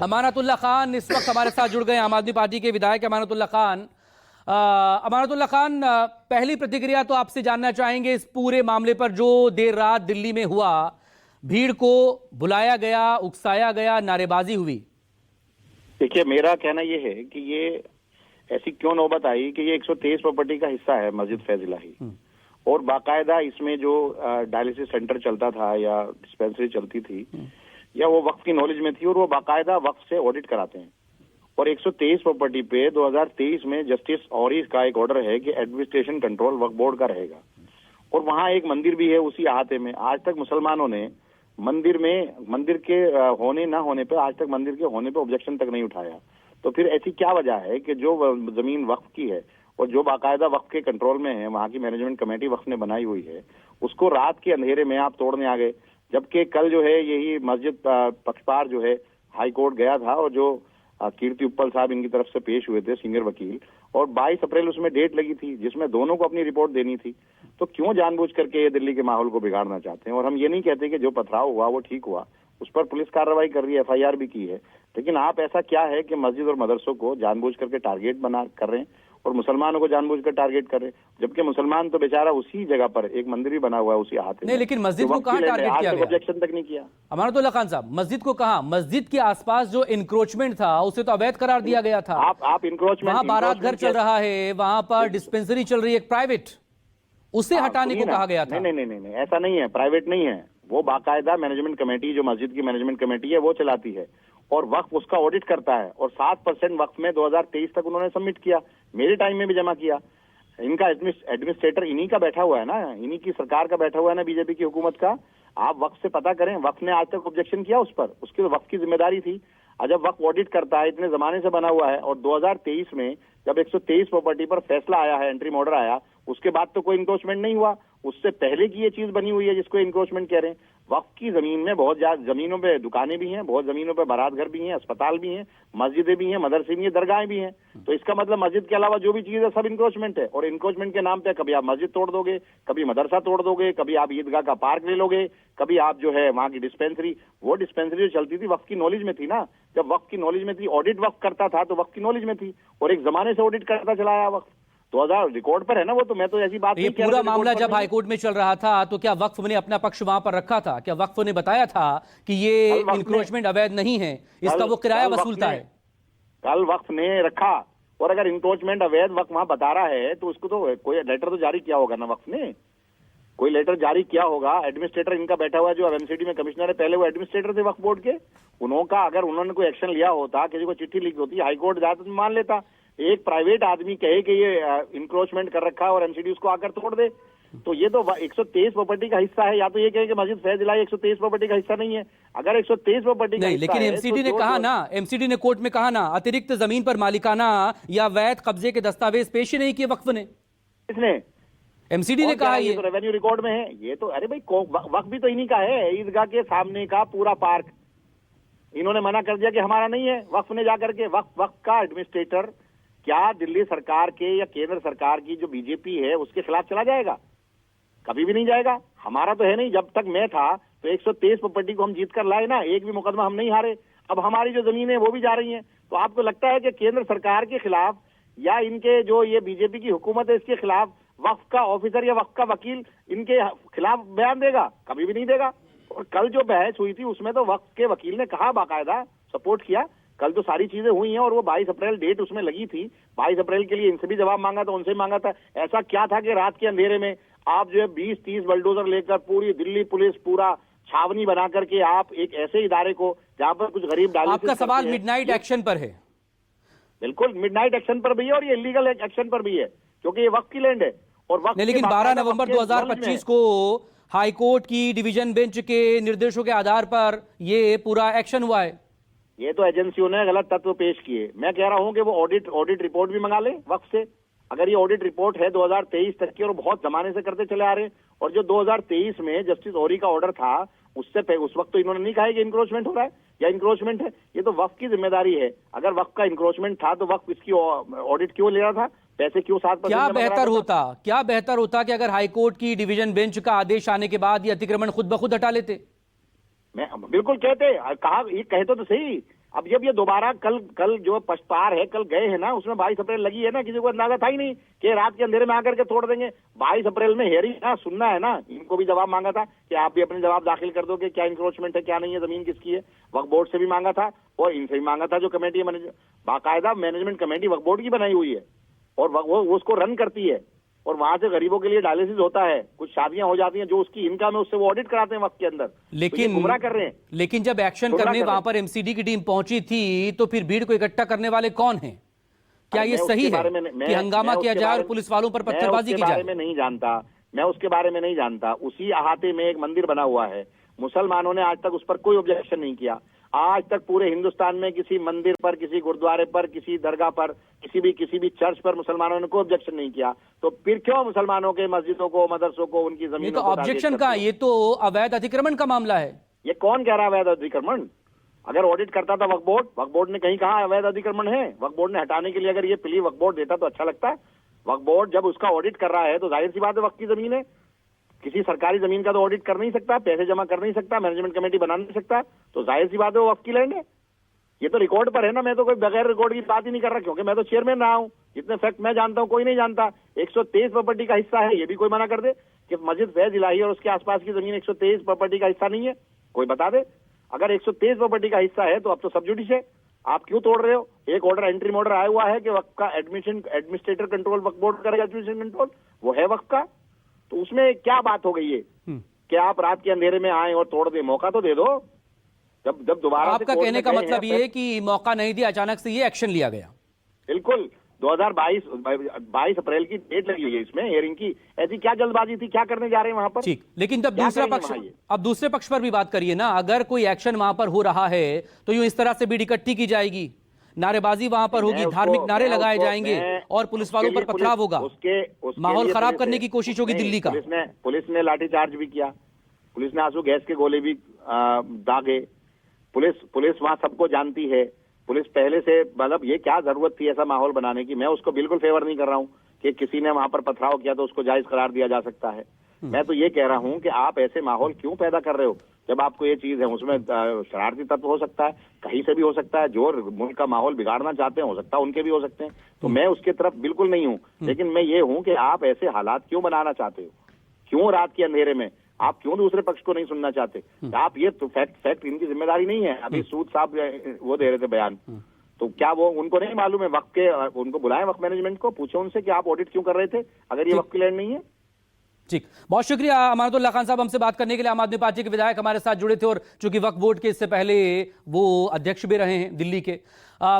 अमानतुल्लाह खान इस वक्त हमारे साथ जुड़ गए, आम आदमी पार्टी के विधायक अमानतुल्लाह खान। अमानतुल्लाह खान, पहली प्रतिक्रिया तो आपसे जानना चाहेंगे इस पूरे मामले पर जो देर रात दिल्ली में हुआ, भीड़ को बुलाया गया, उकसाया गया, नारेबाजी हुई। देखिए, मेरा कहना यह है कि ये ऐसी क्यों नौबत आई कि ये 123 प्रॉपर्टी का हिस्सा है मस्जिद फैज इलाही, और बाकायदा इसमें जो डायलिसिस सेंटर चलता था या डिस्पेंसरी चलती थी या वो वक्फ की नॉलेज में थी, और वो बाकायदा वक्फ से ऑडिट कराते हैं। और 123 प्रॉपर्टी पे 2023 में जस्टिस औरी का एक ऑर्डर है कि एडमिनिस्ट्रेशन कंट्रोल वक्फ बोर्ड का रहेगा, और वहां एक मंदिर भी है उसी अहाते में। आज तक मुसलमानों ने मंदिर के होने ना होने पे, आज तक मंदिर के होने पे ऑब्जेक्शन तक नहीं उठाया। तो फिर ऐसी क्या वजह है कि जो जमीन वक्फ की है और जो बाकायदा वक्फ के कंट्रोल में है, वहां की मैनेजमेंट कमेटी वक्फ ने बनाई हुई है, उसको रात के अंधेरे में आप तोड़ने आ गए। जबकि कल जो है यही मस्जिद पक्षपार जो है हाई कोर्ट गया था, और जो कीर्ति उप्पल साहब इनकी तरफ से पेश हुए थे सीनियर वकील, और 22 अप्रैल उसमें डेट लगी थी जिसमें दोनों को अपनी रिपोर्ट देनी थी। तो क्यों जानबूझ करके ये दिल्ली के माहौल को बिगाड़ना चाहते हैं? और हम ये नहीं कहते कि जो पथराव हुआ वो ठीक हुआ, उस पर पुलिस कार्रवाई कर रही है, FIR भी की है, लेकिन आप ऐसा क्या है कि मस्जिद और मदरसों को जानबूझ करके टारगेट बना कर रहे हैं और मुसलमानों को जानबूझकर टारगेट कर रहे हैं, जबकि मुसलमान तो बेचारा उसी जगह पर एक मंदिर भी बना हुआ है उसी हाथ में। लेकिन मस्जिद को कहां टारगेट किया गया? ऑब्जेक्शन तक नहीं किया अमानतुल्लाह खान साहब, मस्जिद को कहां? मस्जिद के आसपास जो इंक्रोचमेंट था उसे तो अवैध करार दिया गया था। आप इंक्रोचमेंट, वहां बारात घर चल रहा है, वहां पर डिस्पेंसरी चल रही है एक प्राइवेट, उसे हटाने को कहा गया था। नहीं, ऐसा नहीं है, प्राइवेट नहीं है, वो बाकायदा मैनेजमेंट कमेटी, जो मस्जिद की मैनेजमेंट कमेटी है वो चलाती है, और वक्फ उसका ऑडिट करता है। और 7% वक्फ में 2023 तक उन्होंने सबमिट किया, मेरे टाइम में भी जमा किया। इनका एडमिनिस्ट्रेटर इन्हीं का बैठा हुआ है ना, इन्हीं की सरकार का बैठा हुआ है ना, बीजेपी की हुकूमत का। आप वक्फ से पता करें, वक्फ ने आज तक ऑब्जेक्शन किया उस पर? उसकी तो वक्फ की जिम्मेदारी थी। जब वक्फ ऑडिट करता है, इतने जमाने से बना हुआ है, और 2023 में जब 123 प्रॉपर्टी पर फैसला आया है, एंट्री ऑर्डर आया, उसके बाद तो कोई इंक्रोचमेंट नहीं हुआ। उससे पहले की ये चीज बनी हुई है जिसको इंक्रोचमेंट कह रहे हैं। वक्फ की जमीन में बहुत ज्यादा जमीनों पे दुकानें भी हैं, बहुत जमीनों पे बारात घर भी हैं, अस्पताल भी हैं, मस्जिदें भी हैं, मदरसे भी हैं, दरगाहें भी हैं। तो इसका मतलब मस्जिद के अलावा जो भी चीज है सब इंक्रोचमेंट है। और इंक्रोचमेंट के नाम पे कभी आप मस्जिद तोड़ दोगे, कभी मदरसा तोड़ दोगे, कभी आप ईदगाह का पार्क ले लोगे, कभी आप जो है वहां की डिस्पेंसरी, वो डिस्पेंसरी जो चलती थी वक्फ की नॉलेज में थी ना। जब वक्फ की नॉलेज में थी, ऑडिट वक्फ करता था तो वक्फ की नॉलेज में थी, और एक जमाने से ऑडिट करता चला आया वक्फ। 2000 रिकॉर्ड पर है ना वो, तो मैं तो ऐसी बात ये पूरा मामला जब हाईकोर्ट में चल रहा था तो क्या वक्फ ने अपना पक्ष वहां पर रखा था? क्या वक्फ ने बताया था कि ये इंक्रोचमेंट अवैध नहीं है, इसका वो किराया वसूलता है? कल वक्फ ने रखा, और अगर इंक्रोचमेंट अवैध वक्फ वहां बता रहा है तो उसको तो कोई लेटर तो जारी किया होगा ना, वक्फ ने कोई लेटर जारी किया होगा। एडमिनिस्ट्रेटर इनका बैठा हुआ है जो MCD में कमिश्नर है, पहले वो एडमिनिस्ट्रेटर थे वक्फ बोर्ड के, उनका अगर उन्होंने कोई एक्शन लिया होता, किसी को चिट्ठी लिखी होती, हाईकोर्ट जाता तो मान लेता। एक प्राइवेट आदमी कहे कि ये इंक्रोचमेंट कर रखा है और MCD उसको आकर तोड़ दे, तो ये तो 123 प्रॉपर्टी का हिस्सा है। या तो ये कहे कि मस्जिद फैज इलाही 123 प्रॉपर्टी का हिस्सा नहीं है। अगर 123 प्रॉपर्टी का नहीं, लेकिन MCD ने कहा ना, MCD ने कोर्ट में कहा ना, अतिरिक्त जमीन पर मालिकाना या वैध कब्जे के दस्तावेज पेश ही नहीं किए वक्फ ने। किसने? MCD ने कहा ये तो रेवेन्यू रिकॉर्ड में है। ये तो अरे भाई वक्फ भी तो इन्हीं का है, ईदगाह के सामने का पूरा पार्क इन्होंने मना कर दिया कि हमारा नहीं है। वक्फ ने जाकर के वक्फ का एडमिनिस्ट्रेटर क्या दिल्ली सरकार के या केंद्र सरकार की जो बीजेपी है उसके खिलाफ चला जाएगा? कभी भी नहीं जाएगा। हमारा तो है नहीं। जब तक मैं था तो 123 प्रॉपर्टी को हम जीत कर लाए ना, एक भी मुकदमा हम नहीं हारे। अब हमारी जो जमीन है वो भी जा रही है। तो आपको लगता है कि केंद्र सरकार के खिलाफ या इनके जो ये बीजेपी की हुकूमत है इसके खिलाफ वक्फ का ऑफिसर या वक्फ का वकील इनके खिलाफ बयान देगा? कभी भी नहीं देगा। और कल जो बहस हुई थी उसमें तो वक्फ के वकील ने कहा, बाकायदा सपोर्ट किया। कल तो सारी चीजें हुई हैं, और वो 22 अप्रैल डेट उसमें लगी थी। 22 अप्रैल के लिए इनसे भी जवाब मांगा था, उनसे मांगा था। ऐसा क्या था कि रात के अंधेरे में आप जो है 20-30 बुलडोजर लेकर पूरी दिल्ली पुलिस पूरा छावनी बना करके आप एक ऐसे इदारे को जहां पर कुछ गरीब डाली। आपका सवाल मिडनाइट एक्शन पर है? बिल्कुल मिडनाइट एक्शन पर भी है और ये इलीगल एक्शन पर भी है, क्योंकि ये वक्त की लैंड है। और वक्त लेकिन 12 नवंबर 2025 को हाईकोर्ट की डिवीजन बेंच के निर्देशों के आधार पर ये पूरा एक्शन हुआ है। ये तो एजेंसियों ने गलत तत्व पेश किए। मैं कह रहा हूं कि वो ऑडिट रिपोर्ट भी मंगा ले वक्त से। अगर ये ऑडिट रिपोर्ट है 2023 तक की और बहुत जमाने से करते चले आ रहे हैं, और जो 2023 में जस्टिस औरी का ऑर्डर था उससे उस वक्त तो इन्होंने नहीं कहा कि इंक्रोचमेंट हो रहा है या इंक्रोचमेंट है। ये तो वक्फ की जिम्मेदारी है। अगर वक्फ का इंक्रोचमेंट था तो वक्फ इसकी ऑडिट क्यों ले रहा था? पैसे क्यों 7%? क्या बेहतर होता कि अगर हाईकोर्ट की डिवीजन बेंच का आदेश आने के बाद ये अतिक्रमण खुद ब खुद हटा लेते? मैं बिल्कुल कहते, कहा ये कहते तो सही। अब जब ये दोबारा कल जो पचपार है, कल गए हैं ना, उसमें 22 अप्रैल लगी है ना, किसी को अंदाजा था ही नहीं कि रात के अंधेरे में आकर के तोड़ देंगे। 22 अप्रैल में हेयरिंग ना सुनना है ना, इनको भी जवाब मांगा था कि आप भी अपने जवाब दाखिल कर दो कि क्या इंक्रोचमेंट है क्या नहीं है, जमीन किसकी है। वक्फ बोर्ड से भी मांगा था और इनसे भी मांगा था। जो कमेटी बाकायदा मैनेजमेंट कमेटी वक्फ बोर्ड की बनाई हुई है और वो उसको रन करती है और वहां से गरीबों के लिए डायलिसिस होता है, कुछ शादियां हो जाती हैं, जो उसकी इनकम है उससे वो ऑडिट कराते हैं वक्त के अंदर। लेकिन तो गुमराह कर रहे हैं। लेकिन जब एक्शन करने वहां पर एमसीडी की टीम पहुंची थी तो फिर भीड़ को इकट्ठा करने वाले कौन हैं? क्या ये सही है कि हंगामा किया जाए और पुलिस वालों पर पत्थरबाजी की जाए? मैं नहीं जानता, मैं उसके बारे में नहीं जानता। उसी अहाते में एक मंदिर बना हुआ है, मुसलमानों ने आज तक उस पर कोई ऑब्जेक्शन नहीं किया। आज तक पूरे हिंदुस्तान में किसी मंदिर पर, किसी गुरुद्वारे पर, किसी दरगाह पर, किसी भी चर्च पर मुसलमानों ने कोई ऑब्जेक्शन नहीं किया। तो फिर क्यों मुसलमानों के मस्जिदों को, मदरसों को, उनकी जमीनों तो को ऑब्जेक्शन का, ये तो अवैध अतिक्रमण का मामला है। ये कौन कह रहा है अवैध अतिक्रमण? अगर ऑडिट करता था वक्फ बोर्ड ने कहीं कहा अवैध अतिक्रमण है? वक्फ बोर्ड ने हटाने के लिए अगर ये प्ली वक्फ बोर्ड देता तो अच्छा लगता। वक्फ बोर्ड जब उसका ऑडिट कर रहा है तो जाहिर सी बात है वक्फ की जमीन है। किसी सरकारी जमीन का तो ऑडिट कर नहीं सकता, पैसे जमा कर नहीं सकता, मैनेजमेंट कमेटी बना नहीं सकता, तो जाहिर सी बात है वो वक्फ की लैंड है। ये तो रिकॉर्ड पर है ना, मैं तो कोई बगैर रिकॉर्ड की बात ही नहीं कर रहा, क्योंकि मैं तो चेयरमैन रहा हूं। जितने फैक्ट मैं जानता हूं कोई नहीं जानता। 123 प्रॉपर्टी का हिस्सा है, ये भी कोई मना कर दे कि मस्जिद फैज इलाही और उसके आसपास की जमीन 123 प्रॉपर्टी का हिस्सा नहीं है, कोई बता दे। अगर 123 प्रॉपर्टी का हिस्सा है तो अब तो सब जुडिश है, आप क्यों तोड़ रहे हो? एक ऑर्डर, एंट्री ऑर्डर आया हुआ है कि वक्फ का एडमिनिस्ट्रेटर कंट्रोल वक्फ बोर्ड करेगा, एडमिनिस्ट्रेशन कंट्रोल वो है वक्फ का। तो उसमें क्या बात हो गई है कि आप रात के अंधेरे में आए और तोड़ दे? मौका तो दे दो। जब दोबारा आपका कहने का मतलब ये है कि मौका नहीं दिया, अचानक से ये एक्शन लिया गया। बिल्कुल 22 अप्रैल की डेट लगी हुई है इसमें हियरिंग की। ऐसी क्या जल्दबाजी थी? क्या करने जा रहे हैं वहां पर? ठीक, लेकिन तब दूसरा पक्ष, अब दूसरे पक्ष पर भी बात करिए ना। अगर कोई एक्शन वहां पर हो रहा है तो यूं इस तरह से भीड़ इकट्ठी की जाएगी, नारेबाजी वहां पर होगी, धार्मिक नारे लगाए जाएंगे और पुलिस वालों पर पथराव होगा, माहौल खराब करने की कोशिश होगी दिल्ली का। पुलिस ने लाठीचार्ज भी किया, पुलिस ने आंसू गैस के गोले भी दागे। पुलिस वहां सबको जानती है। पुलिस पहले से, मतलब ये क्या जरूरत थी ऐसा माहौल बनाने की? मैं उसको बिल्कुल फेवर नहीं कर रहा हूं कि किसी ने वहां पर पथराव किया तो उसको जायज करार दिया जा सकता है। मैं तो ये कह रहा हूं कि आप ऐसे माहौल क्यों पैदा कर रहे हो? जब आपको ये चीज है, उसमें शरारती तत्व हो सकता है, कहीं से भी हो सकता है, जो मुल्क का माहौल बिगाड़ना चाहते हैं हो सकता है उनके भी हो सकते हैं। तो मैं उसके तरफ बिल्कुल नहीं हूं, लेकिन मैं ये हूं कि आप ऐसे हालात क्यों बनाना चाहते हो? क्यों रात के अंधेरे में आप क्यों दूसरे पक्ष को नहीं सुनना चाहते? आप ये तो फैक्ट इनकी जिम्मेदारी नहीं है। अभी सूद साहब वो दे रहे थे बयान, तो क्या वो उनको नहीं मालूम है? वक्त के उनको बुलाएं, वक्त मैनेजमेंट को पूछे उनसे कि आप ऑडिट क्यों कर रहे थे अगर ये वक्त की लैंड नहीं है। ठीक, बहुत शुक्रिया अमानतुल्लाह खान साहब हमसे बात करने के लिए। आम आदमी पार्टी के विधायक हमारे साथ जुड़े थे और चूंकि वक्फ बोर्ड के इससे पहले वो अध्यक्ष भी रहे हैं दिल्ली के।